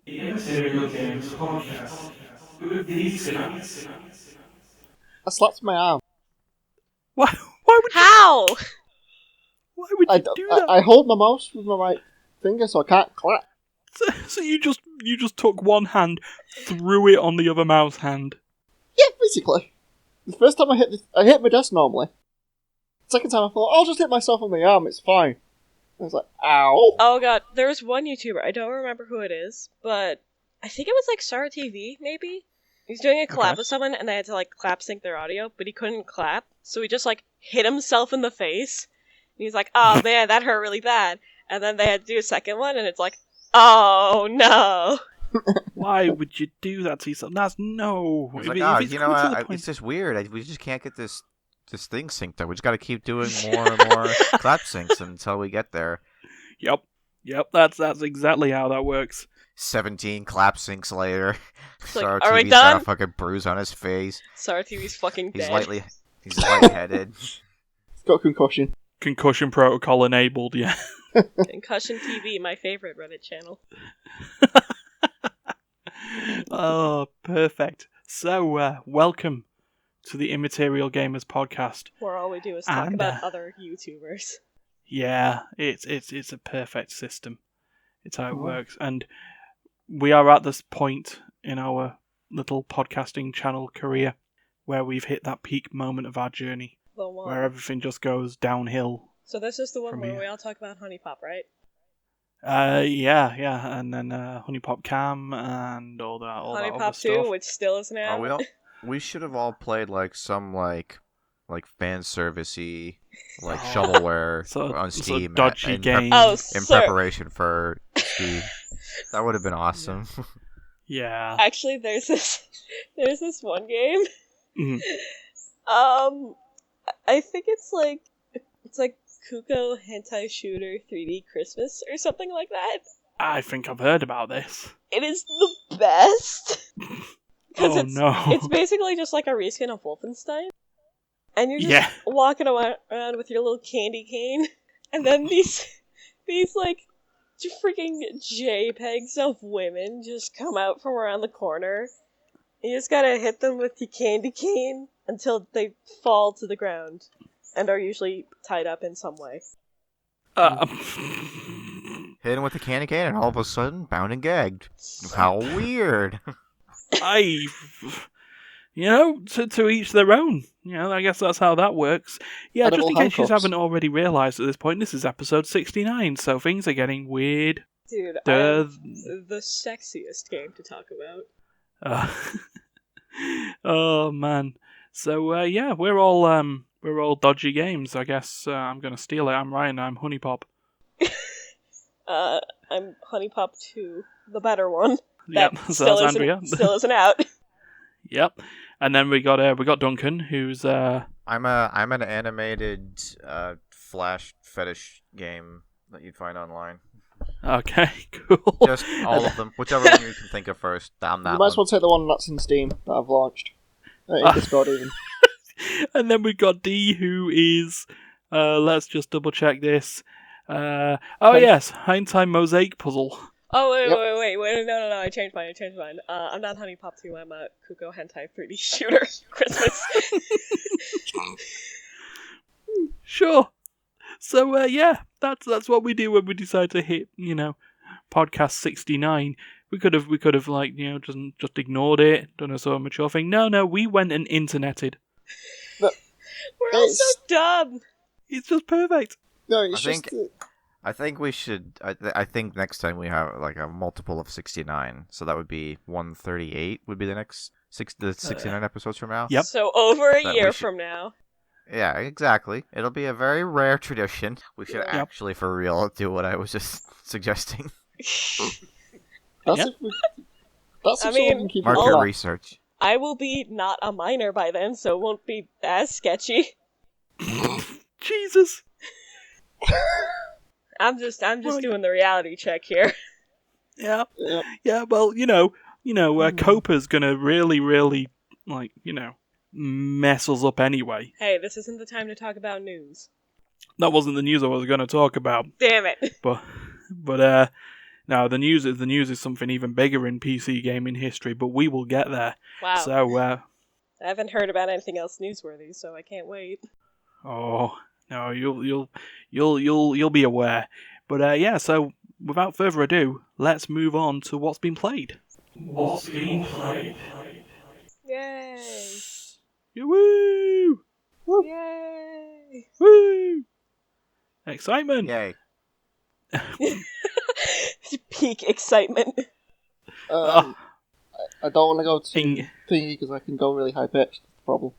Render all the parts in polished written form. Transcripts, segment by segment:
The Immaterial Games podcast with these guys. I slapped my arm. Why would you? How? Why would you do that? I hold my mouse with my right finger, so I can't clap. So you just took one hand, threw it on the other mouse hand. Yeah, basically. The first time I hit my desk normally. Second time I thought, I'll just hit myself on my arm, it's fine. I was like, ow. Oh god, there was one YouTuber, I don't remember who it is, but I think it was like Star TV, maybe? He's doing a collab Okay. with someone and they had to like clap sync their audio, but he couldn't clap, so he just like hit himself in the face. And he's like, oh man, that hurt really bad. And then they had to do a second one and it's like, oh no. Why would you do that to yourself? That's no. It's If like, it- oh, if it's you know, coming to the point- it's just weird. We just can't get this thing synced up. We just got to keep doing more and more clap syncs until we get there. Yep. That's exactly how that works. 17 clap syncs later, like, Star are we TV's got done? a fucking bruise on his face. Star TV's fucking He's dead. he's lightheaded. It's got concussion. Concussion protocol enabled. Yeah. Concussion TV, my favorite Reddit channel. Oh, perfect. So, welcome to the Immaterial Gamers podcast. Where all we do is talk And, about other YouTubers. Yeah, it's a perfect system. It's how it works, and we are at this point in our little podcasting channel career where we've hit that peak moment of our journey, The one. where everything just goes downhill. So this is the one From where here. we all talk about Honey Pop, right? Yeah, and then Honey Pop Cam and all that Honey other Pop stuff. 2, which still isn't out. We should have all played like some like fan servicey like Oh. shovelware So on Steam dodgy in game. Oh, in sir. preparation for Steam. That would have been awesome. Yeah. Actually, there's this one game. Mhm. I think it's like Kuko Hentai Shooter 3D Christmas or something like that. I think I've heard about this. It is the best. Oh it's, no. It's basically just like a reskin of Wolfenstein. And you're just Yeah. walking around with your little candy cane. And then these like freaking JPEGs of women just come out from around the corner. You just gotta hit them with your candy cane until they fall to the ground. And are usually tied up in some way. Hit him with the candy cane, and all of a sudden, bound and gagged. How weird! To each their own. I guess that's how that works. Yeah, Edible just in case you handcuffs. haven't already realised at this point, this is episode 69, so things are getting weird. Dude, I Duh. have the sexiest game to talk about. Oh man. So yeah, we're all dodgy games. I guess I'm gonna steal it. I'm Ryan. I'm Honey Pop. I'm Honey Pop 2, the better one. Yep. That So still that's isn't, Andrea. still isn't out. Yep. And then we got Duncan, who's I'm an animated flash fetish game that you'd find online. okay, cool. Just all of them, whichever one you can think of first. Down that You might as one. well take the one that's in Steam that I've launched. In Discord even. And then we've got D, who is let's just double check this. Yes, Hindtime Mosaic Puzzle. Oh, wait, Yep. wait, no, I changed mine. I'm not Honey Pop 2, I'm a Kuko Hentai 3D Shooter Christmas. Sure. So yeah, that's what we do when we decide to hit podcast 69. We could have like just ignored it, done a sort of mature thing. No, we went and interneted. We're all so dumb. It's just perfect. No, it's I think we should. I think next time we have like a multiple of 69, so that would be 138. Would be the next 69 episodes from now. Yep. So over a That year we should- from now. Yeah, exactly. It'll be a very rare tradition. We should Yep. actually, for real, do what I was just suggesting. That's Yep. if we. That's I if someone mean, can keep it Market alive. research. I will be not a minor by then, so it won't be as sketchy. Jesus. I'm just Well, doing the reality check here. Yeah. Yep. Yeah. Well, Copa's gonna really mess us up anyway. Hey, this isn't the time to talk about news. That wasn't the news I was going to talk about. Damn it. But No, the news is something even bigger in PC gaming history, but we will get there. Wow. So, I haven't heard about anything else newsworthy, so I can't wait. oh no, you'll be aware. But yeah, so without further ado, let's move on to what's been played. What's being played? Yay! Woo! Yay! Woo! Excitement! Yay. Peak excitement. I don't want to go too Ing- thingy because I can go really high pitched. That's the problem.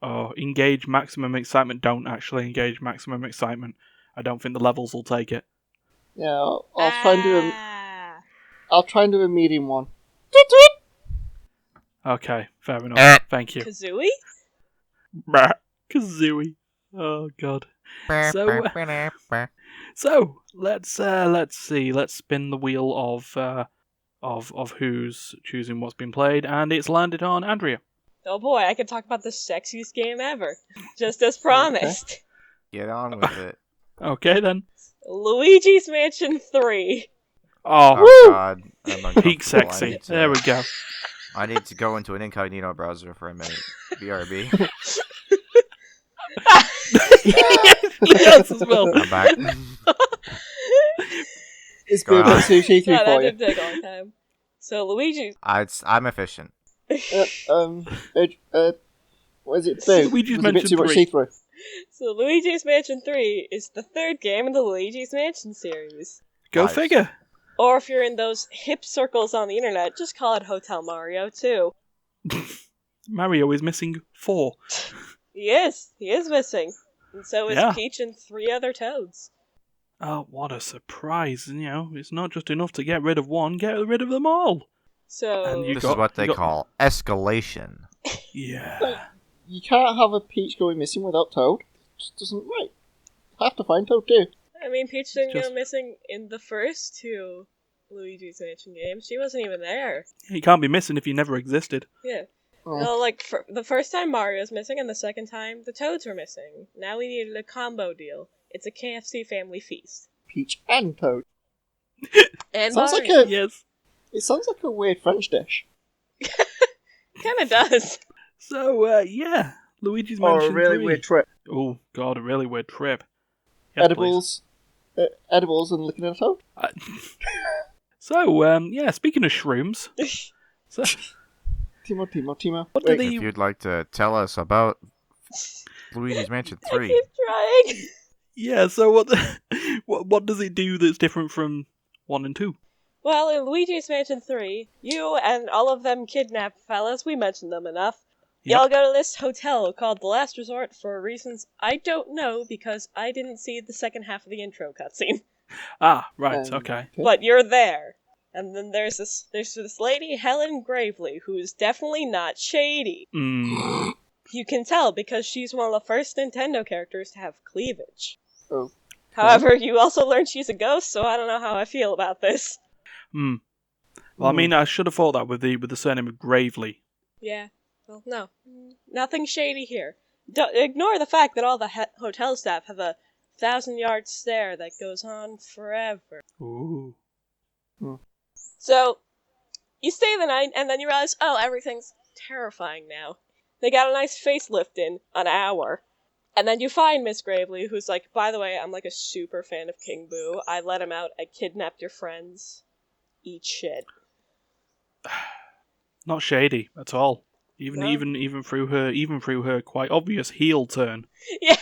Oh, engage maximum excitement. Don't actually engage maximum excitement. I don't think the levels will take it. Yeah, I'll try and do a. Ah. I'll try and do a medium one. Okay, fair enough. Thank you. Kazooie? Brah, Kazooie. Oh god. So let's see. Let's spin the wheel of who's choosing what's been played, and it's landed on Andrea. Oh boy, I could talk about the sexiest game ever. Just as promised. Get on with it. Okay then. Luigi's Mansion 3. Oh, Oh god. I'm peak uncomfortable. sexy. There we go. I need to go into an incognito browser for a minute. BRB. Yes, as well. I'm back. It's Go been on. a sushi 3 No, that for you. didn't take a long time. So Luigi. I'm efficient. What is it? Boo. Luigi's It was a bit Mansion too much 3. see-through. So Luigi's Mansion 3 is the third game in the Luigi's Mansion series. Go Nice. figure. Or if you're in those hip circles on the internet, just call it Hotel Mario 2. Mario is missing 4. He is missing. And so is Yeah. Peach and 3 other toads. Oh, what a surprise. You know, it's not just enough to get rid of one, get rid of them all. So And you This got- is what they you got- call escalation. Yeah. You can't have a Peach going missing without Toad. It just doesn't right. Have to find Toad too. I mean, Peach didn't Just- go missing in the first 2 Luigi's Mansion games. She wasn't even there. He can't be missing if he never existed. Yeah. Oh. Well, like, for the first time Mario's missing, and the second time the Toads were missing. Now we needed a combo deal. It's a KFC family feast. Peach and Toad. And Sounds like Mario. a. Yes. It sounds like a weird French dish. Kinda does. So, yeah. Luigi's Or Mansion a really 3. weird trip. Oh, God, a really weird trip. Yes, Edibles. Edibles and looking at a Toad. please. So, yeah, speaking of shrooms. So, Timo. what do Wait, they... If you'd like to tell us about Luigi's Mansion I 3, keep trying. Yeah, so what does it do that's different from 1 and 2? Well, in Luigi's Mansion 3, you and all of them kidnapped fellas, we mentioned them enough, y'all go to this hotel called The Last Resort for reasons I don't know because I didn't see the second half of the intro cutscene. Ah, right, okay. But you're there. And then there's this lady, Helen Gravely, who's definitely not shady. Mm. You can tell because she's one of the first Nintendo characters to have cleavage. Oh. However, you also learn she's a ghost, so I don't know how I feel about this. Well, I mean, I should have thought that with the surname of Gravely. Yeah. Well, no. Nothing shady here. Ignore the fact that all the hotel staff have a 1,000-yard stare that goes on forever. Ooh. So, you stay the night, and then you realize, oh, everything's terrifying now. They got a nice facelift in an hour. And then you find Miss Gravely, who's like, by the way, I'm like a super fan of King Boo. I let him out. I kidnapped your friends. Eat shit. Not shady at all. No. Even through her quite obvious heel turn. Yeah.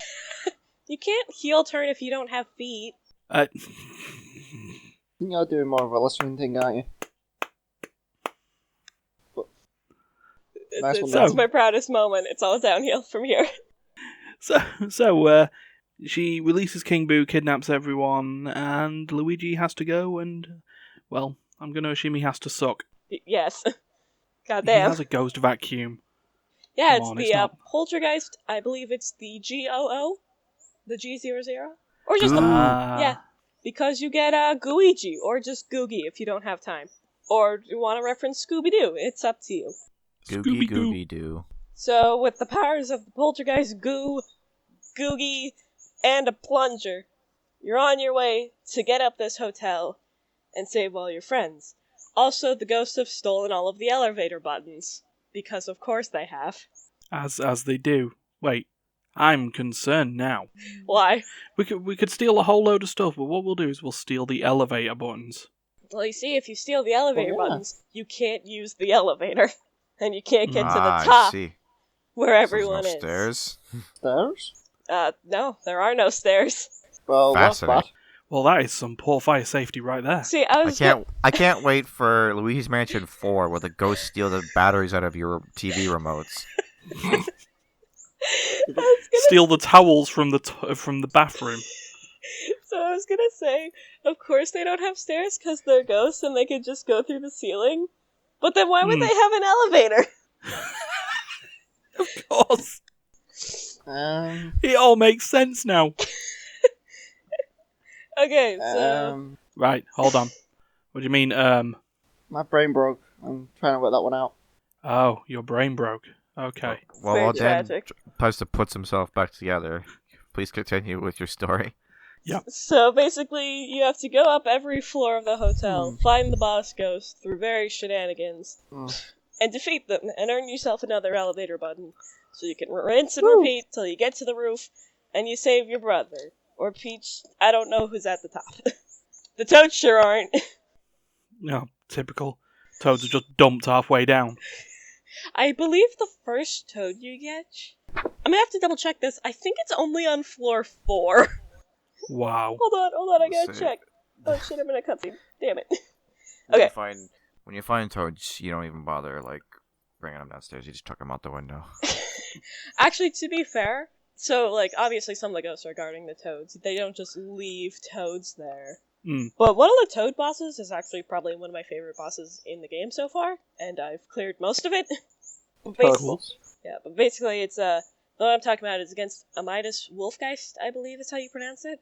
You can't heel turn if you don't have feet. I think you're doing more of a listening thing, aren't you? Nice one, That's Dan. my proudest moment. It's all downhill from here. So she releases King Boo, kidnaps everyone, and Luigi has to go and, well, I'm going to assume he has to suck. Yes. He Goddamn. has a ghost vacuum. Yeah, Come it's on, the it's not- Poltergeist. I believe it's the GOO, the G00, or just Ah. yeah, because you get Gooigi or just Googie if you don't have time, or you want to reference Scooby Doo. It's up to you. Googie Scooby-Doo. Gooby Doo. So with the powers of the Poltergeist, Goo, Googie, and a plunger, you're on your way to get up this hotel, and save all your friends. Also, the ghosts have stolen all of the elevator buttons. Because of course they have. As they do. Wait, I'm concerned now. Why? We could steal a whole load of stuff, but what we'll do is we'll steal the elevator buttons. Well, you see, if you steal the elevator Oh, yeah. buttons, you can't use the elevator. And you can't get to the I top see. where So there's everyone no is. stairs. Stairs? No, there are no stairs. Well, that's Fascinating. bad. Well, that is some poor fire safety right there. See, I I can't wait for Luigi's Mansion 4 where the ghosts steal the batteries out of your TV remotes. Steal the towels from the bathroom. So I was gonna say, of course they don't have stairs because they're ghosts and they could just go through the ceiling. But then why would they have an elevator? Of course. Um, It all makes sense now. Okay, so Right, hold on. What do you mean, my brain broke. I'm trying to work that one out. Oh, your brain broke. Okay. Well, Very while Dan tragic. tries to put himself back together, please continue with your story. So basically, you have to go up every floor of the hotel, find the boss ghost through various shenanigans, and defeat them, and earn yourself another elevator button. So you can rinse and repeat till you get to the roof, and you save your brother. Or Peach, I don't know who's at the top. The Toads sure aren't. No, typical. Toads are just dumped halfway down. I believe the first Toad you get... I'm gonna have to double check this. I think it's only on floor 4. Wow. Hold on, I gotta Let's check. Oh shit, I'm in a cutscene. Damn it. When Okay. you find Toads, you don't even bother bringing them downstairs. You just chuck them out the window. Actually, to be fair, so, obviously some of the ghosts are guarding the Toads. They don't just leave Toads there. But one of the Toad bosses is actually probably one of my favorite bosses in the game so far, and I've cleared most of it. But basically it's, the one I'm talking about is against Amidas Wolfgeist, I believe is how you pronounce it.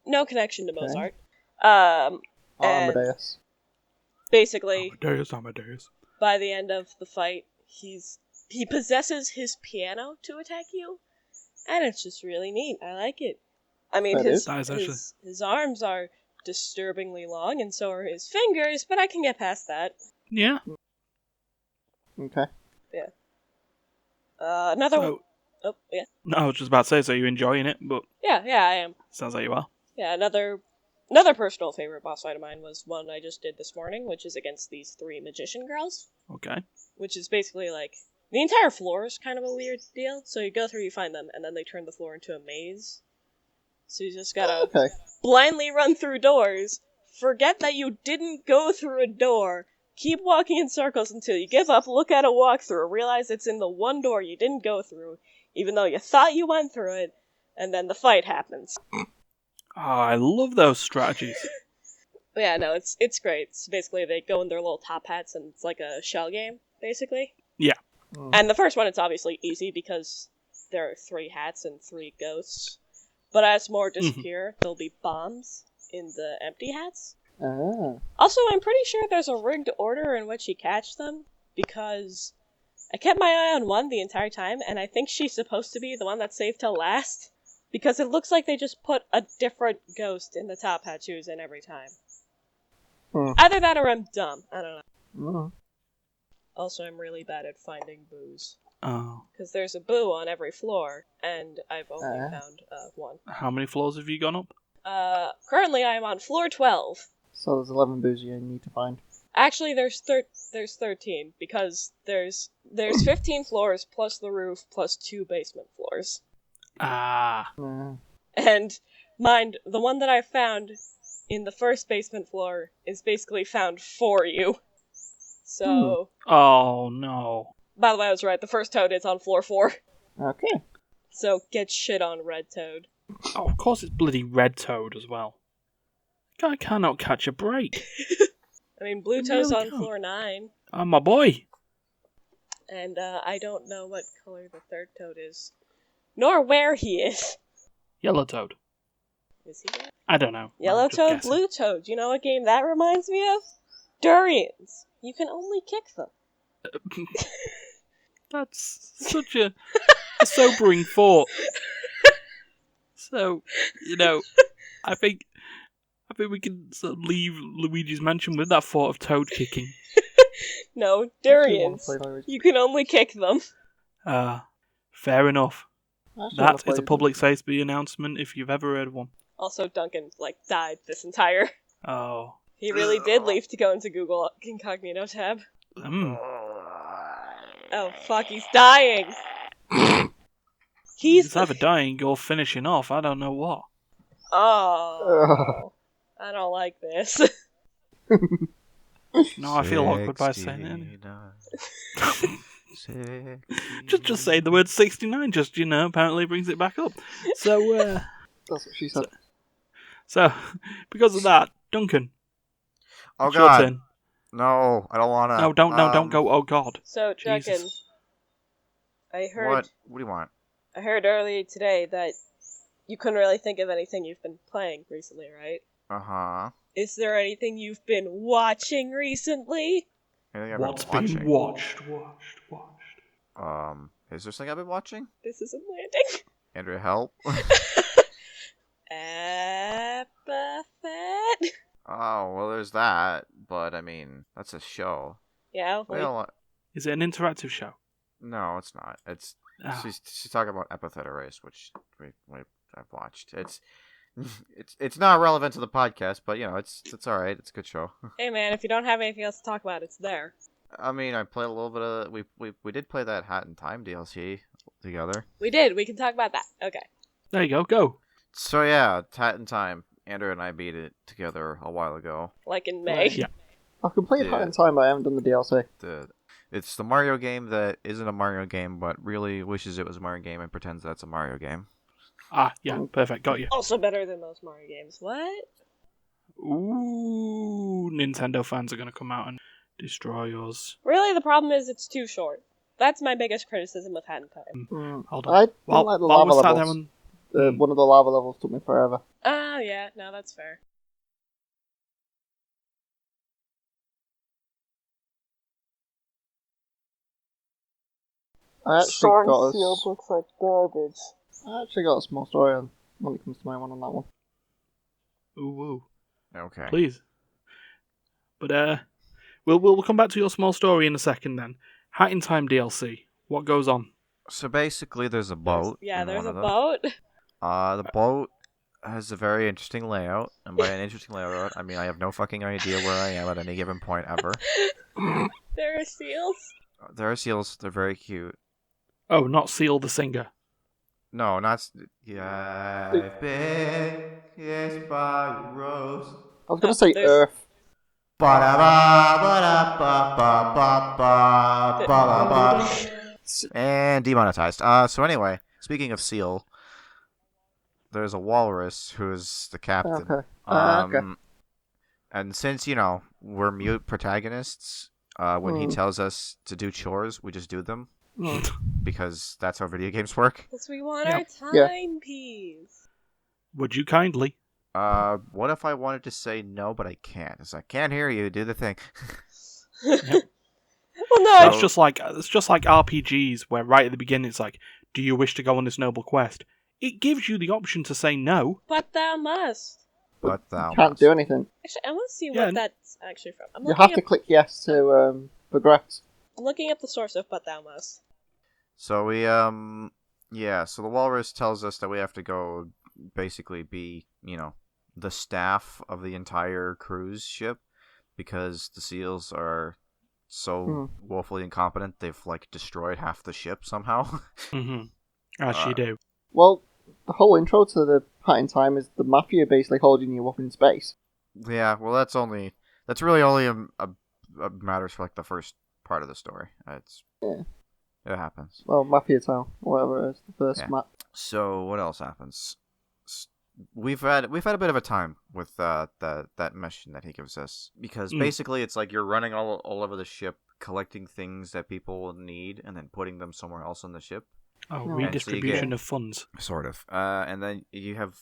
No connection to Mozart. And Amadeus. basically, Amadeus. by the end of the fight, he possesses his piano to attack you, and it's just really neat. I like it. I mean, That is nice, actually. his arms are disturbingly long, and so are his fingers, but I can get past that. Yeah. Okay. Yeah. Another one. So, Oh, yeah. no, I was just about to say, so you're enjoying it, but Yeah, I am. sounds like you are. Yeah, another personal favorite boss fight of mine was one I just did this morning, which is against these 3 magician girls. Okay. Which is basically the entire floor is kind of a weird deal. So you go through, you find them, and then they turn the floor into a maze. So you just gotta blindly run through doors, forget that you didn't go through a door, keep walking in circles until you give up, look at a walkthrough, realize it's in the one door you didn't go through, even though you thought you went through it, and then the fight happens. Oh, I love those strategies. Yeah, no, it's great. It's basically they go in their little top hats and it's like a shell game, basically. Yeah. And the first one, it's obviously easy because there are 3 hats and 3 ghosts. But as more disappear, there'll be bombs in the empty hats. Also, I'm pretty sure there's a rigged order in which you catch them, because I kept my eye on one the entire time, and I think she's supposed to be the one that's saved till last, because it looks like they just put a different ghost in the top hat she was in every time. Either that or I'm dumb. I don't know. Also, I'm really bad at finding boos. Oh. Because there's a boo on every floor, and I've only found 1. How many floors have you gone up? Currently I'm on floor 12. So there's 11 boos you need to find. Actually, there's 13, because there's 15 floors plus the roof plus 2 basement floors. Ah. And mind, the one that I found in the first basement floor is basically found for you. So... Oh, no. By the way, I was right, the first Toad is on floor 4. Okay. So get shit on, Red Toad. Oh, of course it's bloody Red Toad as well. Guy cannot catch a break. I mean, Blue You Toad's really on can't. floor 9. Oh, my boy. And I don't know what color the third Toad is. Nor where he is. Yellow Toad. Is he red? I don't know. Yellow I'm just Toad, guessing. Blue Toad. You know what game that reminds me of? Durians. You can only kick them. That's such a sobering thought. So, I think I think we can sort of leave Luigi's Mansion with that thought of Toad kicking. No, I actually wanna durians. play Luigi. You can only kick them. Fair enough. I actually wanna That is a play public safety announcement if you've ever heard one. Also, Duncan, died this entire... Oh. He really did leave to go into Google Incognito tab. Oh, fuck, he's dying! He's either dying or finishing off. I don't know what. Oh. I don't like this. No, I feel awkward by saying it. Just say the word 69, just, apparently brings it back up. So, That's what she said. so because of that, Duncan, Oh it's your god. turn. No, I don't wanna. No, don't go, oh god. So, Duncan, Jesus. I heard... What do you want? I heard earlier today that you couldn't really think of anything you've been playing recently, right? Uh-huh. Is there anything you've been watching recently? Anything I've What's been been watched? Is there something I've been watching? This isn't landing. Andrea, help. Epithet? Oh, well, there's that, but I mean, that's a show. Yeah, Is it an interactive show? No, it's not. It's Ah. she's talking about Epithet Erase, which I've watched. It's not relevant to the podcast, but it's all right. It's a good show. hey man, if you don't have anything else to talk about, it's there. I mean, I played a little bit of we did play that Hat in Time DLC together. We did. We can talk about that. Okay. There you go. So yeah, Hat in Time. Andrew and I beat it together a while ago. Like in May. Yeah. I've completed Yeah. Hat in Time, but I haven't done the DLC. It's the Mario game that isn't a Mario game, but really wishes it was a Mario game and pretends that's a Mario game. Yeah, perfect, got you. Also better than most Mario games. What? Ooh, Nintendo fans are going to come out and destroy us. Really, the problem is it's too short. That's my biggest criticism of Hat in Time. Hold on. I didn't like the lava we're sat there levels. and- One of the lava levels took me forever. Oh, yeah. No, that's fair. I actually got looks like garbage. I actually got a small story when it comes to my one on that one. Ooh. Okay. Please. But we'll come back to your small story in a second then. Hat in Time DLC. What goes on? So basically, there's a boat. There's a boat. The boat has a very interesting layout, and by an interesting layout, I mean I have no fucking idea where I am at any given point ever. There are seals. There are seals. They're very cute. Oh, not Seal the singer. No, not. Yeah, I've been kissed by a rose. I was gonna say there's- Earth. And demonetized. So anyway, speaking of seal, there's a walrus who's the captain. Okay. Okay. And since we're mute protagonists, when he tells us to do chores, we just do them because that's how video games work. Because we want Yeah. our Yeah. timepiece. Would you kindly? What if I wanted to say no, but I can't? It's like, can't hear you. Do the thing. Well, no. So- It's just like RPGs where right at the beginning it's like, do you wish to go on this noble quest? It gives you the option to say no. But thou must. But thou Can't must. do anything. Actually, I want to see Yeah, what that's actually from. I'm You looking, have up, to click yes to progress. I'm looking up the source of but thou must. So we so the walrus tells us that we have to go basically be, the staff of the entire cruise ship because the seals are so woefully incompetent they've destroyed half the ship somehow. Mm-hmm. As you do. Well, the whole intro to the Hat in Time is the mafia basically holding you up in space. Yeah, well that's really only a matters for the first part of the story. It happens. Well, Mafia Town, whatever it is, the first map. So what else happens? We've had a bit of a time with that mission that he gives us because basically it's like you're running all over the ship collecting things that people need and then putting them somewhere else on the ship. Oh, No. redistribution of funds. Sort of. And then you have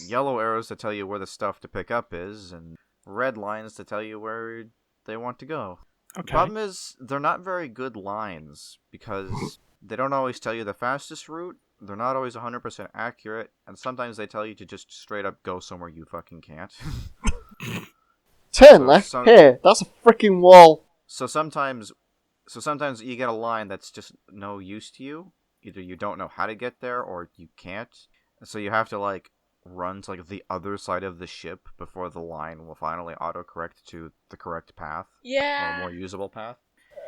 yellow arrows to tell you where the stuff to pick up is and red lines to tell you where they want to go. Okay. The problem is they're not very good lines because they don't always tell you the fastest route. They're not always 100% accurate, and sometimes they tell you to just straight up go somewhere you fucking can't. Turn So left. some- Here, that's a freaking wall. So sometimes you get a line that's just no use to you. Either you don't know how to get there or you can't. So you have to like run to like the other side of the ship before the line will finally autocorrect to the correct path or a Yeah. more usable path.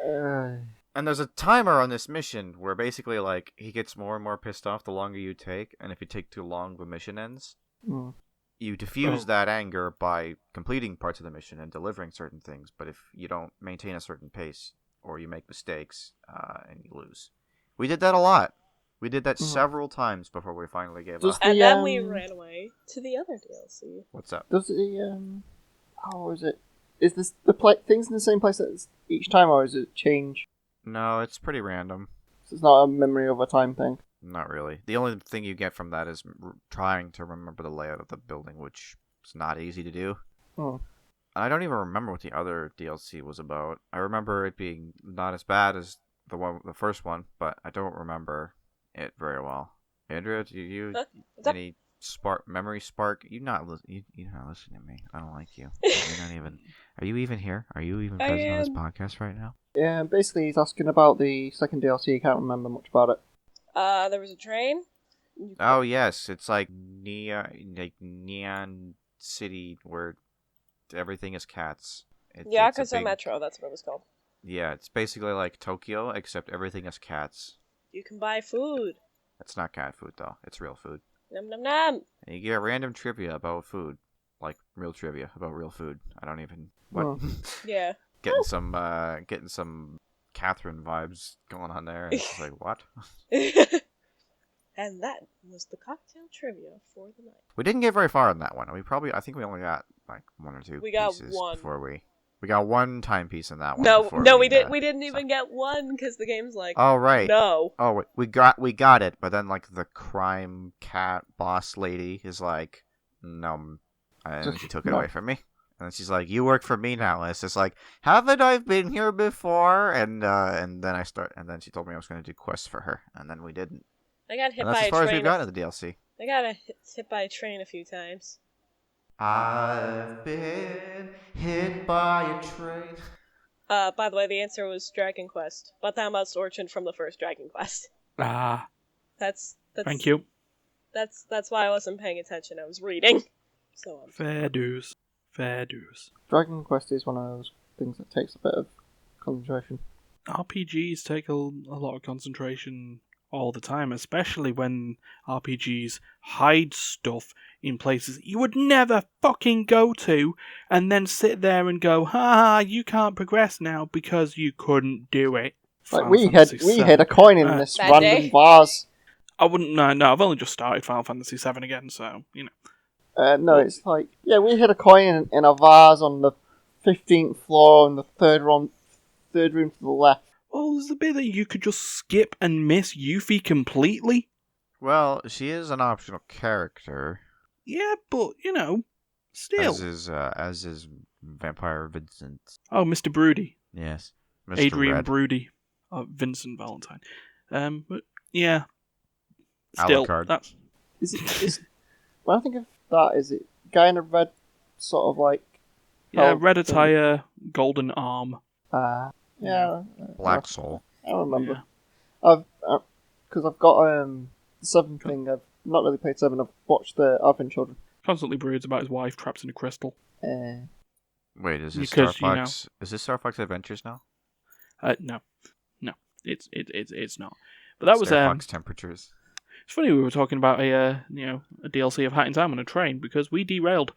Uh, And there's a timer on this mission where basically like he gets more and more pissed off the longer you take, and if you take too long, the mission ends. mm. You diffuse Oh. that anger by completing parts of the mission and delivering certain things, but if you don't maintain a certain pace or you make mistakes, and you lose. We did that a lot. We did that several times before we finally gave Does up. the, And then we um, ran away to the other DLC. What's up? Does the how is it? Is this the things in the same place each time, or is it change? No, it's pretty random. So it's not a memory over time thing. Not really. The only thing you get from that is trying to remember the layout of the building, which is not easy to do. Oh. I don't even remember what the other DLC was about. I remember it being not as bad as the first one, but I don't remember it very well. Andrea, do you That- any memory spark? You're not listening to me. I don't like you. You're not even. Are you even here? Are you even I present on this am. podcast right now? Yeah, basically he's asking about the second DLC. He can't remember much about it. There was a train. Oh yes, it's like Neon City where everything is cats. Yeah, it's a because big- Metro, that's what it was called. Yeah, it's basically like Tokyo, except everything is cats. You can buy food. It's not cat food though; it's real food. Nom nom nom. And you get random trivia about food, like real trivia about real food. I don't even what Oh. Yeah. getting some Catherine vibes going on there. And it's just like what? And that was the cocktail trivia for the night. We didn't get very far in that one. I think we only got like one or two We got pieces one. before we got one timepiece in that one. No, before we didn't even get one because the game's like, Oh right. no. Oh, wait, we got it, but then like the crime cat boss lady is like, no, and Just- she took it no. away from me. And then she's like, "You work for me now." And it's just like, "Haven't I been here before?" And then she told me I was going to do quests for her, and then we didn't. I got hit And that's by as a far as train. we've gotten in the DLC. I got hit by a train a few times. I've been hit by a train. By the way, the answer was Dragon Quest, but that was Origin from the first Dragon Quest. Ah, That's thank you. That's why I wasn't paying attention. I was reading. So Fair dues. Fair dues. Dragon Quest is one of those things that takes a bit of concentration. RPGs take a lot of concentration all the time, especially when RPGs hide stuff in places you would never fucking go to, and then sit there and go, "Ha, you can't progress now because you couldn't do it." Like Final we Fantasy had VII. a coin in this Bad random day. vase. I wouldn't. No, I've only just started Final Fantasy VII again, so you know. No, it's like we had a coin in a vase on the 15th floor on the third room to the left. Well, there's a bit that you could just skip and miss Yuffie completely. Well, she is an optional character, Yeah, but you know, still. as is Vampire Vincent. Oh, Mr. Broody. Yes, Mr. Adrian Red. Broody. Oh, Vincent Valentine. But yeah. Still, Alucard. that's Is when I think of that, is it guy in a red sort of like yeah, belt red thing? attire, golden arm. Yeah, Black Soul. I remember. Yeah. Because I've got the 7 thing. I've not really played 7. I've watched the Advent Children. Constantly broods about his wife trapped in a crystal. Wait, is this Because, Star you know- Fox? Is this Star Fox Adventures now? No, it's not. But that was Star Fox Temperatures. It's funny we were talking about a DLC of Hat in Time on a train because we derailed.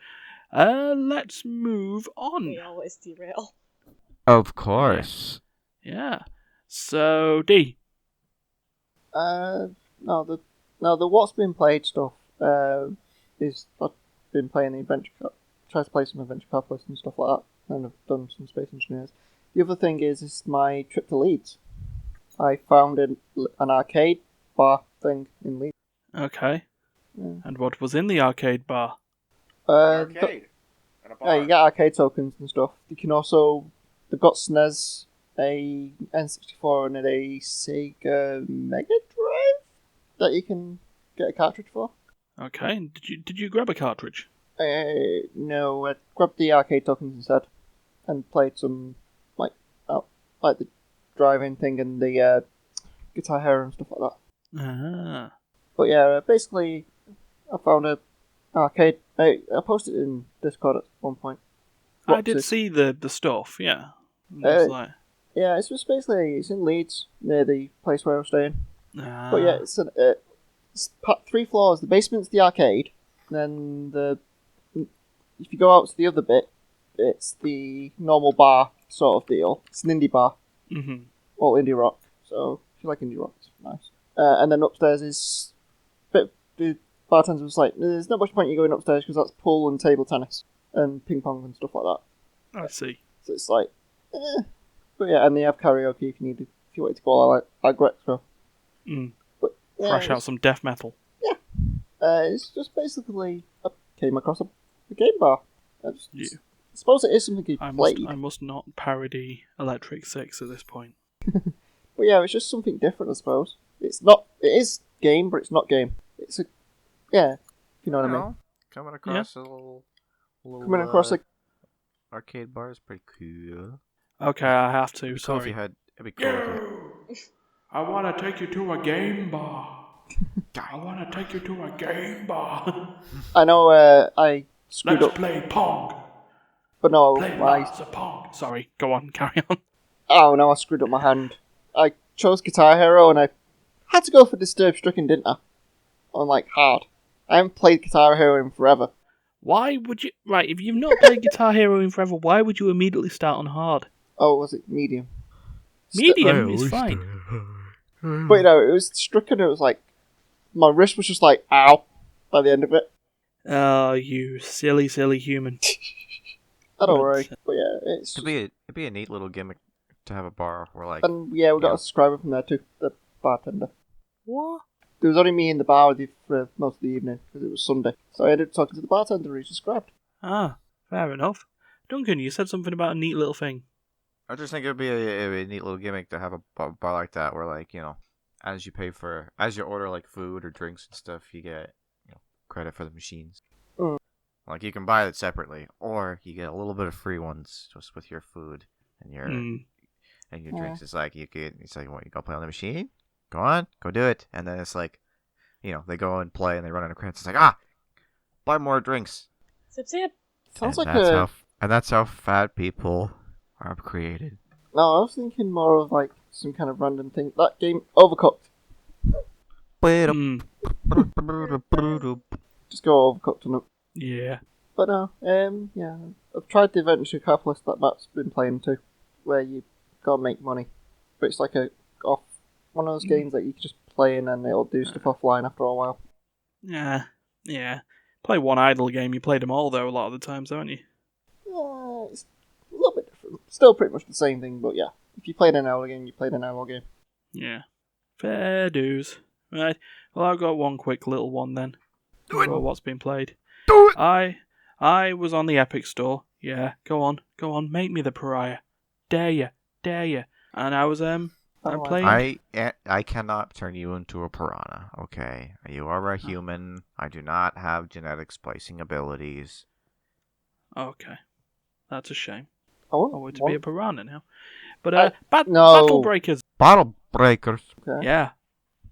Let's move on. we always derail. Of course. Yeah. So D. No, the what's been played stuff is I've been playing the Adventure Cup. Tried to play some Adventure Capitalist and stuff like that, and I've done some Space Engineers. The other thing is my trip to Leeds. I found an arcade bar thing in Leeds. Okay. Yeah. And what was in the arcade bar? Arcade. And a Yeah, you get arcade tokens and stuff. You can also they've got SNES, a N64, and a Sega Mega Drive that you can get a cartridge for. Okay. Did you grab a cartridge? No, I grabbed the arcade tokens instead and played some like the driving thing and the Guitar Hero and stuff like that. Ah. But yeah, basically, I found a arcade. I posted it in Discord at one point. I did see the stuff, yeah. Uh, Like, Yeah, it's just basically it's in Leeds near the place where I was staying. But yeah, ah. it's 3 floors. The basement's the arcade. Then if you go out to the other bit, it's the normal bar sort of deal. It's an indie bar, Mm-hmm. well, indie rock. So if you like indie rock, it's nice. And then upstairs is the bartender was like, "There's not much point you going upstairs because that's pool and table tennis and ping pong and stuff like that." I see. So it's like, but yeah, and they have karaoke if you needed, if you wanted to go all like Grexco. Mm. But yeah, Thrash out some death metal. it's just basically I came across a game bar. I suppose it is something you I played. must not parody Electric Six at this point. But yeah, it's just something different, I suppose. It's not. It is game, but it's not game. It's a yeah. You know what I mean? Coming across a little Coming across a arcade bar is pretty cool. Okay, I have to. It'd be cool if Sorry. you had. It'd be cool if you. I want to take you to a game bar. I want to take you to a game bar. I know. I screwed Let's up, play Pong. but no. Play lots of Pong. Sorry, go on, carry on. Oh no! I screwed up my hand. I chose Guitar Hero, and I had to go for Disturbed Stricken, didn't I? On like hard. I haven't played Guitar Hero in forever. Why would you... Right, if you've not played Guitar Hero in forever, why would you immediately start on hard? Oh, was it medium? Medium is fine. But you know, it was stricken. It was like my wrist was just like ow by the end of it. Oh, you silly, silly human. I don't worry. But yeah, it's It'd be a neat little gimmick to have a bar where like. and yeah, we got a subscriber from there too. The bartender. What? There was only me in the bar with you for most of the evening because it was Sunday. So I ended up talking to the bartender. He subscribed. Ah, fair enough. Duncan, you said something about a neat little thing. I just think it'd be a neat little gimmick to have a bar like that where like as you order like food or drinks and stuff, you get credit for the machines. Mm. Like you can buy it separately, or you get a little bit of free ones just with your food and your drinks. It's like it's like what, you go play on the machine? Go on, go do it. And then it's like, they go and play and they run out of credits. It's like, buy more drinks. Zip zip. Sounds and like that's how fat people are created. No, I was thinking more of like some kind of random thing. That game, Overcooked. Just go Overcooked on it. Yeah. But no, yeah, I've tried the Adventure Capitalist that Matt's been playing too, where you gotta make money. But it's like one of those games that you can just play in and it'll do stuff offline after a while. Yeah. Play one idle game, you played them all though a lot of the times, haven't you? Yeah, it's a little bit different. Still pretty much the same thing, but yeah. If you played an hour game, you played an hour game. Yeah. Fair dues. Right. Well, I've got one quick little one then. About what's been played. Do it! I was on the Epic Store. Yeah, go on, make me the pariah. Dare you. And I was I'm playing. I cannot turn you into a piranha. Okay, you are a human. I do not have genetic splicing abilities. Okay, that's a shame. I I want to be a piranha now. But no. Battle Breakers. Bottle breakers. Okay. Yeah,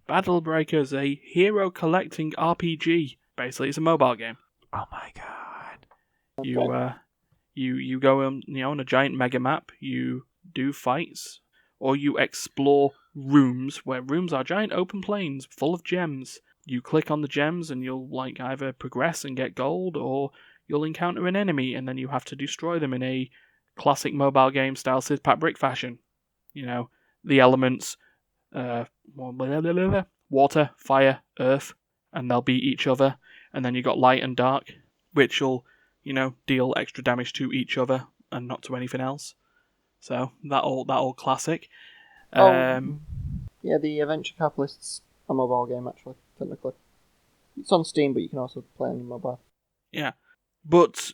Battle Breakers, a hero collecting RPG. Basically, it's a mobile game. Oh my god. Okay. You go on a giant mega map. You do fights, or you explore rooms where rooms are giant open plains full of gems. You click on the gems and you'll like either progress and get gold, or you'll encounter an enemy and then you have to destroy them in a classic mobile game style Sid Pat Brick fashion. The elements, water, fire, earth, and they'll beat each other. And then you got light and dark, which will, deal extra damage to each other and not to anything else. So that all classic. Yeah, the Adventure Capitalist's a mobile game actually, technically. It's on Steam, but you can also play on your mobile. Yeah, but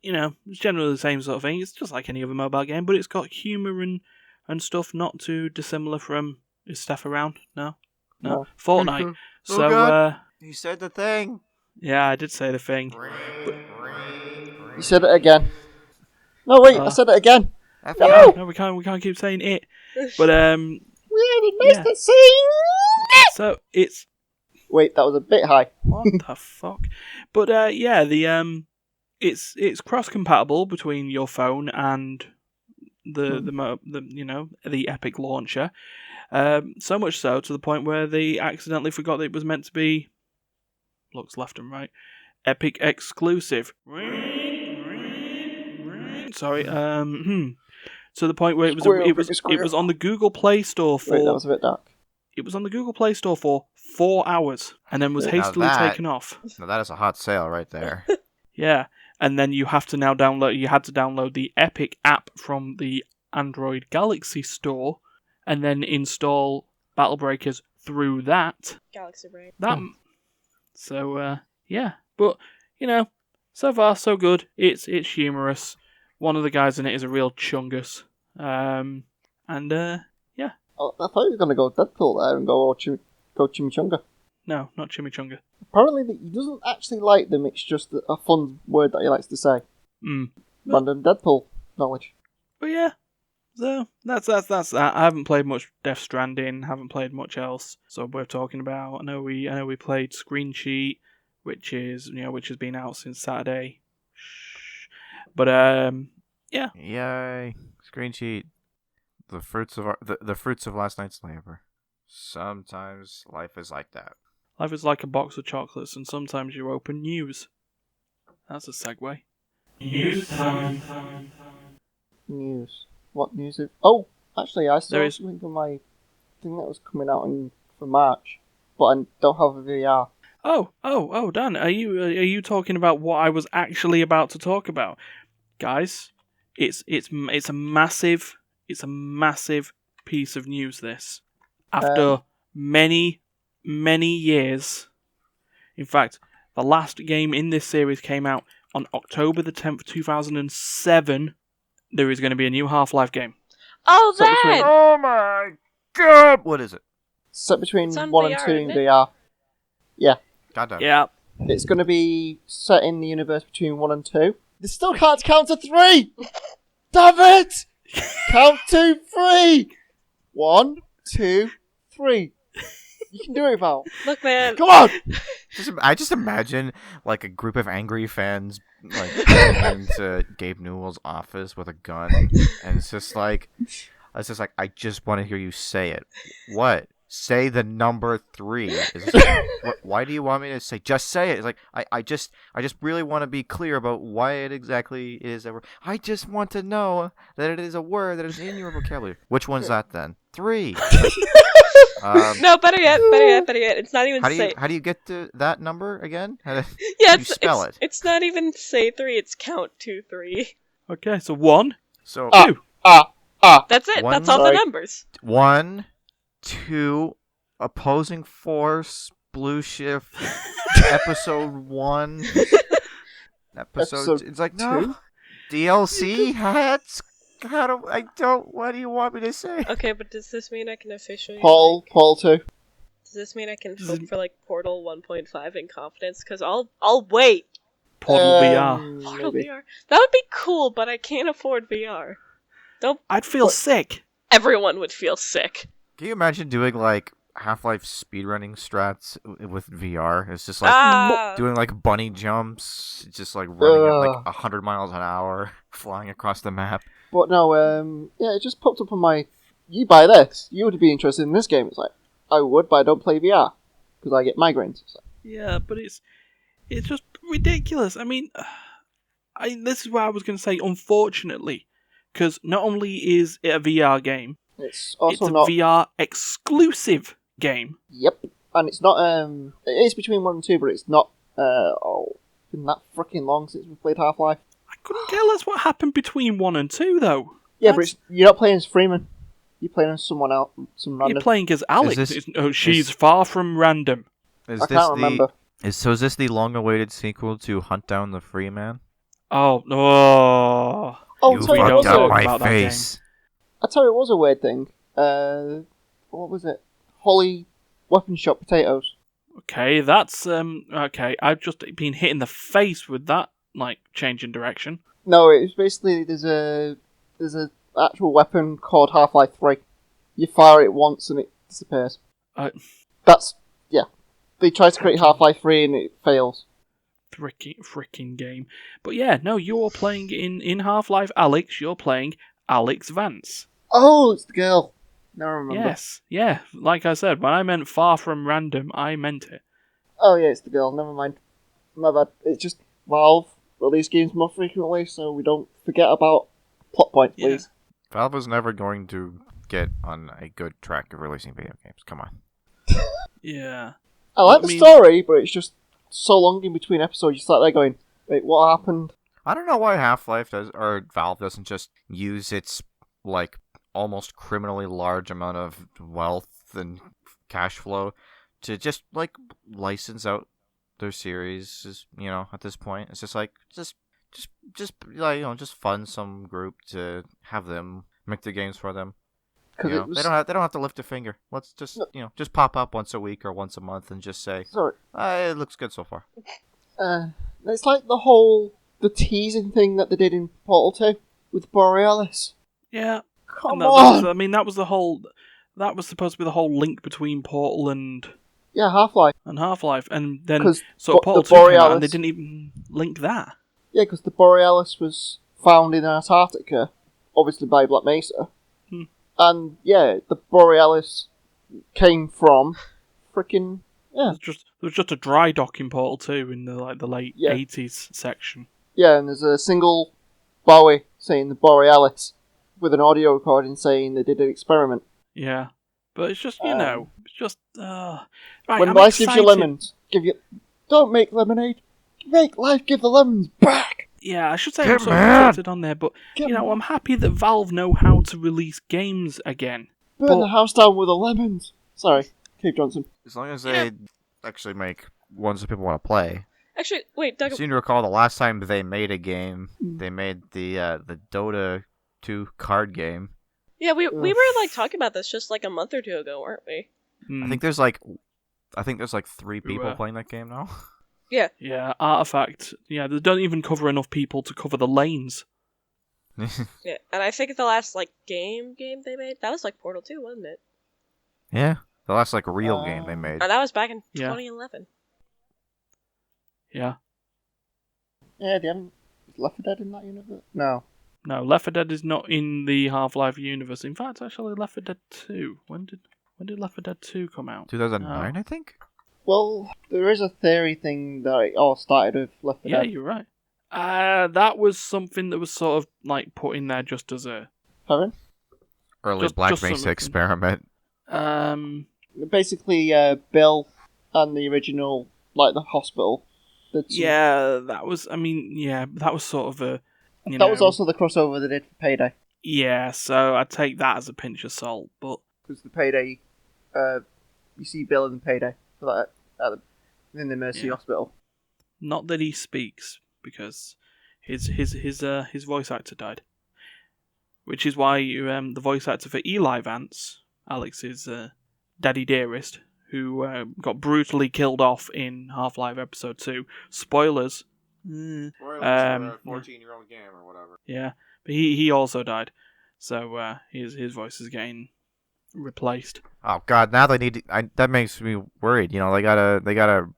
it's generally the same sort of thing. It's just like any other mobile game, but it's got humour and stuff not too dissimilar from. Is Steph around? No. Fortnite. Oh, So God. You said the thing. yeah, I did say the thing. You said it again. No, wait, I said it again. No, we can't keep saying it. But We had a yeah. nice scene. So it's Wait, that was a bit high. what the fuck? But yeah, the it's cross compatible between your phone and the Epic launcher. So much so to the point where they accidentally forgot that it was meant to be. Looks left and right. Epic exclusive. Sorry. To the point where it was on the Google Play Store Wait, that for was a bit dark. it was on the Google Play Store for 4 hours and then was Now hastily taken off. Now that is a hot sale right there. Yeah, and then you had to download the Epic app from the Android Galaxy Store and then install Battle Breakers through that. Galaxy Brain. So yeah, but so far so good. It's humorous. One of the guys in it is a real chungus. Yeah. Oh, I thought you were going to go Deadpool there and go Chimichanga. No, not chimichanga. Apparently, he doesn't actually like them. It's just a fun word that he likes to say. Random Deadpool knowledge. But yeah, so that's that. I haven't played much Death Stranding. Haven't played much else. So we're talking about. I know we played Screen Sheet, which has been out since Saturday. But yeah. Yay! Screen sheet. The fruits of last night's labor. Sometimes life is like that. Life is like a box of chocolates, and sometimes you open news. That's a segue. News time. News. What news? Oh, actually, I saw There is- something on my thing that was coming out for March, but I don't have a VR. Oh, Dan, are you talking about what I was actually about to talk about, guys? It's a massive piece of news. This, after many years. In fact, the last game in this series came out on October the 10th, 2007. There is going to be a new Half-Life game. Oh, So between- that! Oh my god! What is it? Set between It's on 1 and VR, 2 in isn't it? VR. Goddamn. Yeah. It's going to be set in the universe between 1 and 2. They still can't count to 3! Damn it! Count to 3! 1, 2, 3. You can do it, Val. Look, man. Come on! I just imagine like a group of angry fans like going into Gabe Newell's office with a gun, and it's just like, I just want to hear you say it. What? Say the number 3. It's just like, why do you want me to say? Just say it. It's like I just really want to be clear about why it exactly is that word. I just want to know that it is a word that is in your vocabulary. Which one's that then? 3. No, better yet. It's not even say. How do you get to that number again? How do Yeah, you spell it? It's not even say 3. It's count 2, 3. Okay, so 1, So 2. That's it. One- That's all the Sorry. numbers. 1, 2, opposing force, blue shift, episode 1, Episode It's like no DLC hats. What do you want me to say? Okay, but does this mean I can officially? Paul 2. Does this mean I can hope for like Portal 1.5 in confidence? Because I'll wait. Portal VR. Portal Maybe. VR. That would be cool, but I can't afford VR. I'd feel sick. Everyone would feel sick. Can you imagine doing like Half-Life speedrunning strats with VR? It's just like doing like bunny jumps, just like running at like 100 miles an hour, flying across the map. But no, yeah, it just popped up on my... You buy this. You would be interested in this game. It's like, I would, but I don't play VR. Because I get migraines. It's like, Yeah, but it's just ridiculous. I mean, this is what I was going to say, unfortunately. Because not only is it a VR game, it's also it's a not... VR exclusive game. Yep. And it's not, it is between 1 and 2, but it's not, been that freaking long since we played Half-Life. I couldn't care less what happened between 1 and 2, though. Yeah, but you're not playing as Freeman. You're playing as someone else, some random... You're playing as Alex. She's far from random. Is I this can't remember. Is this the long-awaited sequel to Hunt Down the Free Man? Oh, no. Oh, You tell you what fucked was up a, my my that face. I tell you what was a weird thing. What was it? Holly Weapon Shop potatoes. Okay, that's, okay. I've just been hit in the face with that like change in direction? No, it's basically there's a actual weapon called Half-Life 3. You fire it once and it disappears. That's yeah. They try to create Half-Life 3 and it fails. Freaking game. But yeah, no, you're playing in Half-Life Alex. You're playing Alex Vance. Oh, it's the girl. Now I remember. Yes, yeah. Like I said, when I meant far from random, I meant it. Oh yeah, it's the girl. Never mind. My bad. It's just Valve release games more frequently, so we don't forget about plot points, Yeah. please. Valve is never going to get on a good track of releasing video games. Come on. Yeah. I like I the mean- story, but it's just so long in between episodes. You start there going, "Wait, what happened?" I don't know why Half-Life does, or Valve doesn't just use its, like, almost criminally large amount of wealth and cash flow to just, like, license out their series, at this point. It's just like, just like, just fund some group to have them make the games for them. Because it was They don't have to lift a finger. Let's just, just pop up once a week or once a month and just say, sorry. it looks good so far. It's like the teasing thing that they did in Portal 2 with Borealis. Yeah. Come And that on! that was supposed to be the whole link between Portal and Yeah, Half-Life. Half-Life, and then 'Cause so Portal 2 came out and they didn't even link that. Yeah, because the Borealis was found in Antarctica, obviously by Black Mesa. And yeah, the Borealis came from freaking yeah. There was just a dry dock in Portal 2 in the late Yeah. 80s section. Yeah, and there's a single Bowie saying the Borealis with an audio recording saying they did an experiment. Yeah. But it's just, it's just right, When I'm life gives you excited. lemons, don't make lemonade. Make life give the lemons back. Yeah, I should say Get I'm sort of mad! conflicted on there, but Get I'm happy that Valve know how to release games again. Burn the house down with the lemons. Sorry, Cave Johnson. As long as they actually make ones that people want to play. Actually, wait, I Duncan. seem to recall the last time they made a game, they made the Dota 2 card game. Yeah, we were like talking about this just like a month or two ago, weren't we? I think there's like 3 people were. playing that game now. Yeah, Artifact. Yeah, they don't even cover enough people to cover the lanes. Yeah, and I think the last like game they made that was like Portal 2, wasn't it? Yeah, the last real game they made. And that was back in Yeah. 2011. Yeah. Yeah, they haven't Left 4 Dead in that universe. No. No, Left 4 Dead is not in the Half-Life universe. In fact, actually, Left 4 Dead 2. When did Left 4 Dead 2 come out? 2009, I think. Well, there is a theory thing that it all started with Left 4 Yeah, Dead. you're right. That was something that was sort of like put in there just as a Pardon? Early Just Black something. Mesa experiment. Basically, Bill and the original, like the hospital. Yeah, that was. I mean, yeah, that was sort of a. That was also the crossover they did for Payday. Yeah, so I'd take that as a pinch of salt, but Because the Payday, you see Bill in Payday for that in the Mercy Hospital. not that he speaks because his voice actor died, which is why the voice actor for Eli Vance, Alex's daddy dearest, who got brutally killed off in Half-Life Episode 2. Spoilers. Spoilers for a 14-year-old game or whatever. Yeah, but he also died, so his voice is getting replaced. Oh God! Now they need. That makes me worried. They gotta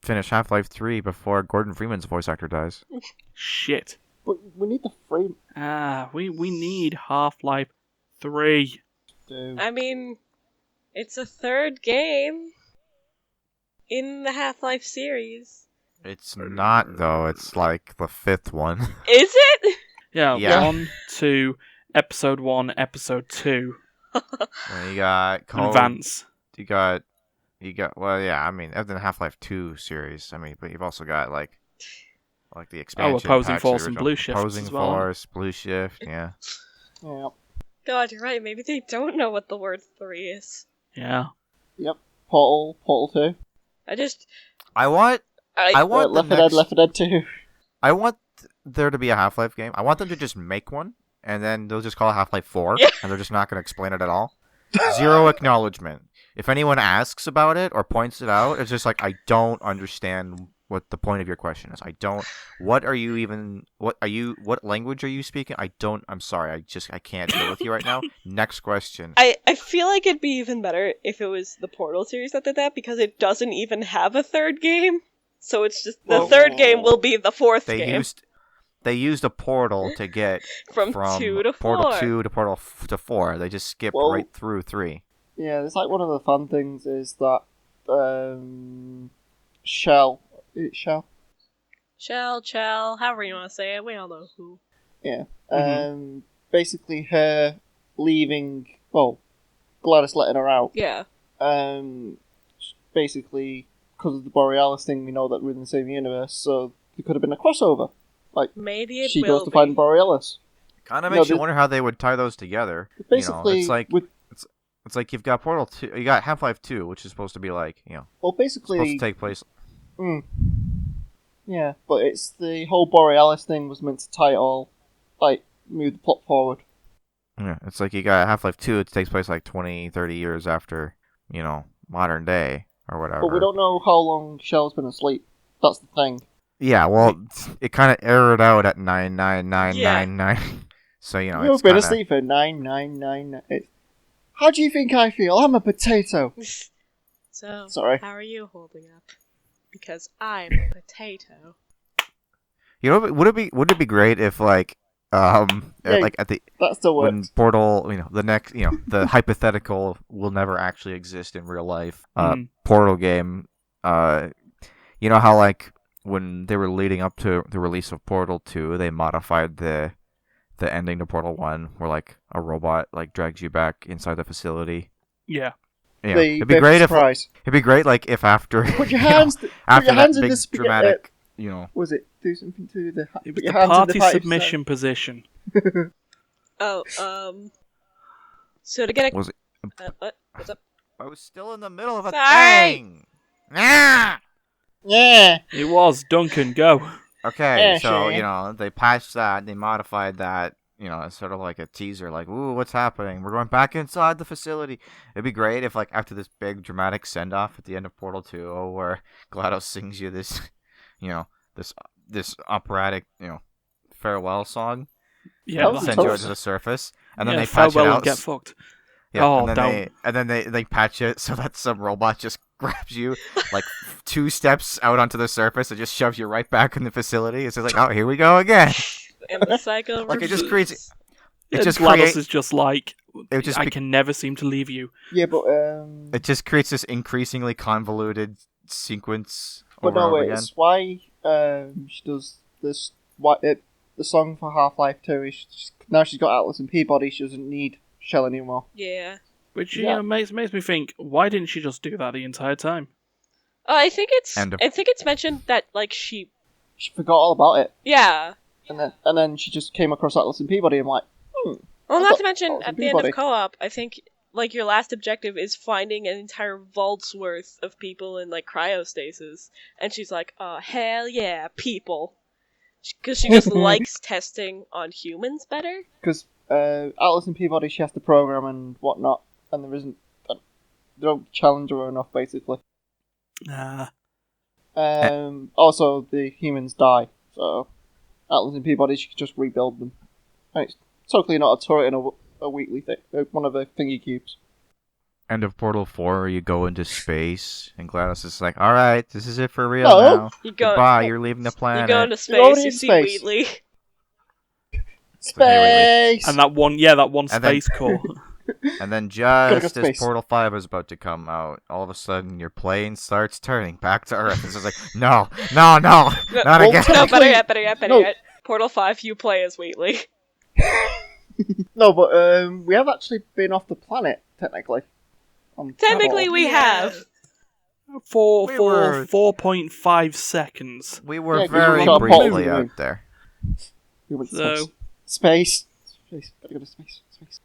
finish Half-Life 3 before Gordon Freeman's voice actor dies. Shit. But we need the frame. We need Half-Life 3. I mean, it's a third game in the Half-Life series. It's not though. It's like the 5th one. Is it? Yeah, Yeah. 1, 2, Episode 1, Episode 2, And you got Code. Advance. You got. Well, yeah. I mean, other than Half-Life 2 series, but you've also got like the expansion. Opposing packs, Force the and original Blue Shift Opposing as well. Force, Blue Shift. Yeah. Yeah. God, you're right. Maybe they don't know what the word 3 is. Yeah. Yep. Portal 2. I want the Left 4 next. Dead, Left 4 Dead 2. I want there to be a Half-Life game. I want them to just make one, and then they'll just call it Half-Life 4, Yeah. and they're just not going to explain it at all. Zero acknowledgement. If anyone asks about it or points it out, it's just like, I don't understand what the point of your question is. I don't. What are you even? What are you? What language are you speaking? I don't. I'm sorry. I can't deal with you right now. Next question. I feel like it'd be even better if it was the Portal series that did that, because it doesn't even have a third game. So it's just the third game will be the fourth game. They used a portal to get from 2 to 4. Portal 2 to Portal to 4. They just skipped right through 3. Yeah, it's like one of the fun things is that Shell. Is it Shell? Chell, however you want to say it, we all know who. Yeah. Basically her leaving, well, Gladys letting her out. Yeah. Basically, because of the Borealis thing, we know that we're in the same universe, so there could have been a crossover. Like, maybe it she will goes to find Borealis. Kind of makes you wonder how they would tie those together. Basically, it's like it's like you've got Portal 2, you got Half-Life 2, which is supposed to be like, well, basically supposed to take place. Yeah, but it's the whole Borealis thing was meant to tie it all, like, move the plot forward. Yeah, it's like you got Half-Life 2, it takes place like 20, 30 years after, modern day or whatever. But we don't know how long Shell's been asleep. That's the thing. Yeah, well, it kind of errored out at 99999. So, You've been asleep for 9999. How do you think I feel? I'm a potato. So, sorry. How are you holding up? Because I'm a potato. Would it be great if like like at the that still works. When Portal, the next, the hypothetical will never actually exist in real life. Portal game, how like when they were leading up to the release of Portal 2, they modified the ending to Portal 1 where like a robot like drags you back inside the facility. Yeah. Yeah. It'd be great if after put your hands after put your hands that in big the dramatic, was it do something to the it was the party submission position. So to get a was it what? What's up? I was still in the middle of a Sorry. thing. Ah! Yeah. It was Duncan. Go. Okay, Yeah, so sure. they patched that, they modified that. It's sort of like a teaser, like, ooh, what's happening? We're going back inside the facility. It'd be great if, like, after this big dramatic send-off at the end of Portal 2, where GLaDOS sings you this, this operatic, farewell song. Yeah, that sends you to the surface, and then they patch it farewell out. And get fucked. Yeah, oh, and then they patch it so that some robot just grabs you like 2 steps out onto the surface and just shoves you right back in the facility. It's just like, oh, here we go again. And the cycle like it just creates. GLaDOS is just like, I can can never seem to leave you. Yeah, but it just creates this increasingly convoluted sequence but over and no, over again. it's why she does this. The song for Half-Life 2 is now she's got Atlas and Peabody. She doesn't need Shell anymore. Yeah. Which makes me think, why didn't she just do that the entire time? I think it's mentioned that like she forgot all about it. Yeah. And then she just came across Atlas and Peabody and like, Well, not to mention at the end of co-op, I think like your last objective is finding an entire vault's worth of people in like cryostasis, and she's like, "Oh hell yeah, people," because she just likes testing on humans better. Because Atlas and Peabody, she has to program and whatnot, and there isn't. They don't challenge her enough, basically. Also, the humans die, so Atlas and Peabody, she could just rebuild them. And it's totally not a turret in a weekly thing, one of the thingy cubes. End of Portal 4, you go into space, and GLaDOS is like, alright, this is it for real now. Goodbye, you're leaving the planet. You go into space, you see Wheatley. Space! And that one space core. And then just as Portal 5 is about to come out, all of a sudden your plane starts turning back to Earth. It's just like, no, not again. No, better yet. Portal 5, you play as Wheatley. No, but we have actually been off the planet, technically. Technically, we have. For 4.5 seconds. We were very briefly out there. We went to space. Gotta go to space.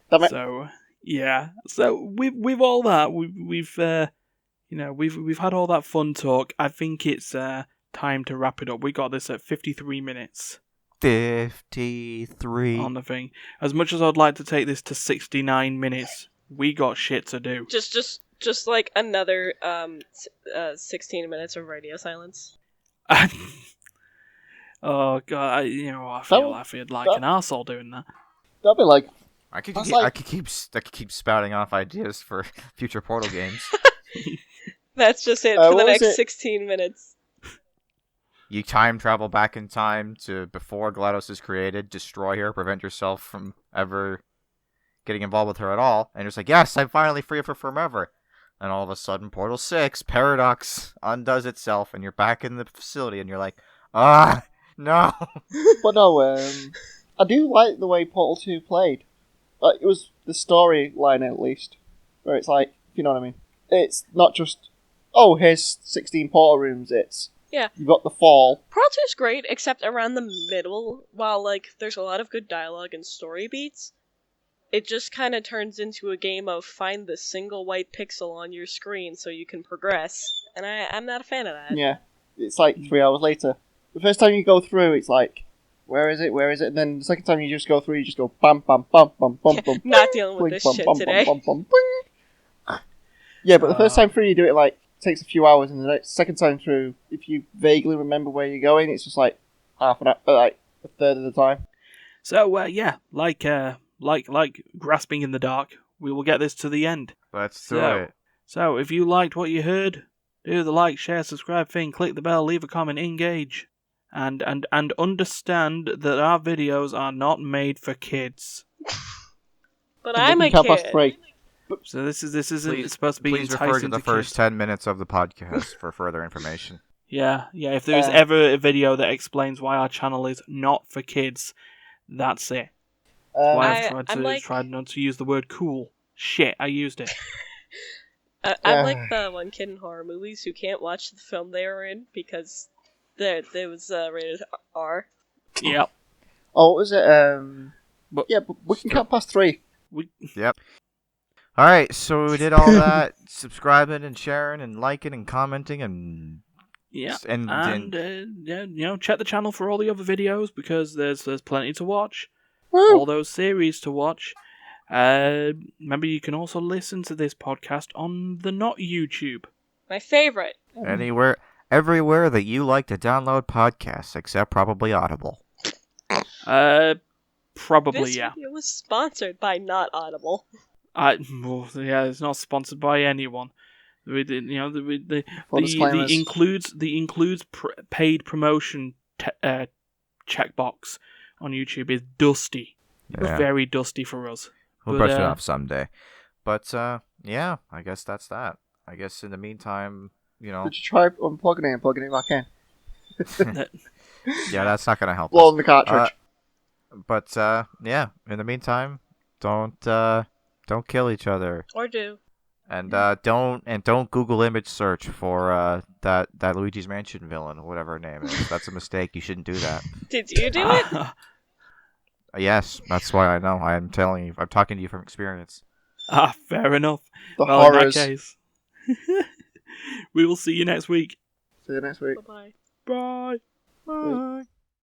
Damn it. So, yeah. So, with all that, we've had all that fun talk. I think it's time to wrap it up. We got this at 53 minutes. 53 on the thing. As much as I'd like to take this to 69 minutes, we got shit to do. Just like another 16 minutes of radio silence. Oh god, I feel like an arsehole doing that. That'd be like I could That's keep, like- I could keep spouting off ideas for future Portal games. That's just it for the what was next it? 16 minutes. You time travel back in time to before GLaDOS is created, destroy her, prevent yourself from ever getting involved with her at all, and you're just like, yes, I'm finally free of her forever. And all of a sudden, Portal 6, Paradox, undoes itself, and you're back in the facility, and you're like, no. But no, I do like the way Portal 2 played. It was the storyline, at least, where it's like, if you know what I mean. It's not just, oh, here's 16 portal rooms, it's, Yeah. you got the fall. Portal 2 is great, except around the middle, while, like, there's a lot of good dialogue and story beats, it just kind of turns into a game of find the single white pixel on your screen so you can progress, and I'm not a fan of that. Yeah. It's like 3 hours later. The first time you go through, it's like, where is it? And then the second time you just go through, you just go bam, bam, bam, bam, bam, bam. Not dealing with blink, this bam, shit bam, today. Bam, bam, bam, bing. Yeah, but the first time through, you do it like, it takes a few hours, and the second time through, if you vaguely remember where you're going, it's just like half an hour, like a third of the time. So yeah, like grasping in the dark, we will get this to the end. Let's do it. So if you liked what you heard, do the like, share, subscribe thing, click the bell, leave a comment, engage, and understand that our videos are not made for kids. But I'm a Count past kid. 3. So this isn't Please, supposed to be please refer enticing to the to first kids. 10 minutes of the podcast for further information. Yeah. If there is ever a video that explains why our channel is not for kids, that's it. That's why I've tried not to use the word cool. Shit, I used it. I'm like the one kid in horror movies who can't watch the film they were in because there was rated R. Yep. Oh, what was it? But we can count past 3. Yep. Alright, so we did all that, subscribing and sharing and liking and commenting and... Yeah, and check the channel for all the other videos because there's plenty to watch. Woo! All those series to watch. Remember, you can also listen to this podcast on the not YouTube. My favorite. everywhere that you like to download podcasts, except probably Audible. Probably, This yeah. video was sponsored by Not Audible. It's not sponsored by anyone. The includes paid promotion checkbox on YouTube is dusty. It's Yeah. very dusty for us. We'll brush it off someday. But, yeah, I guess that's that. I guess in the meantime, Did you try unplugging it and plugging it back in? yeah, that's not going to help Blow us. in the cartridge. But, yeah, in the meantime, don't kill each other. Or do. And don't Google image search for that Luigi's Mansion villain, whatever her name is. That's a mistake. You shouldn't do that. Did you do it? Yes, that's why I know. I'm telling you. I'm talking to you from experience. Fair enough. The well, horrors. in that case, we will see you next week. See you next week. Bye-bye. Bye. Bye.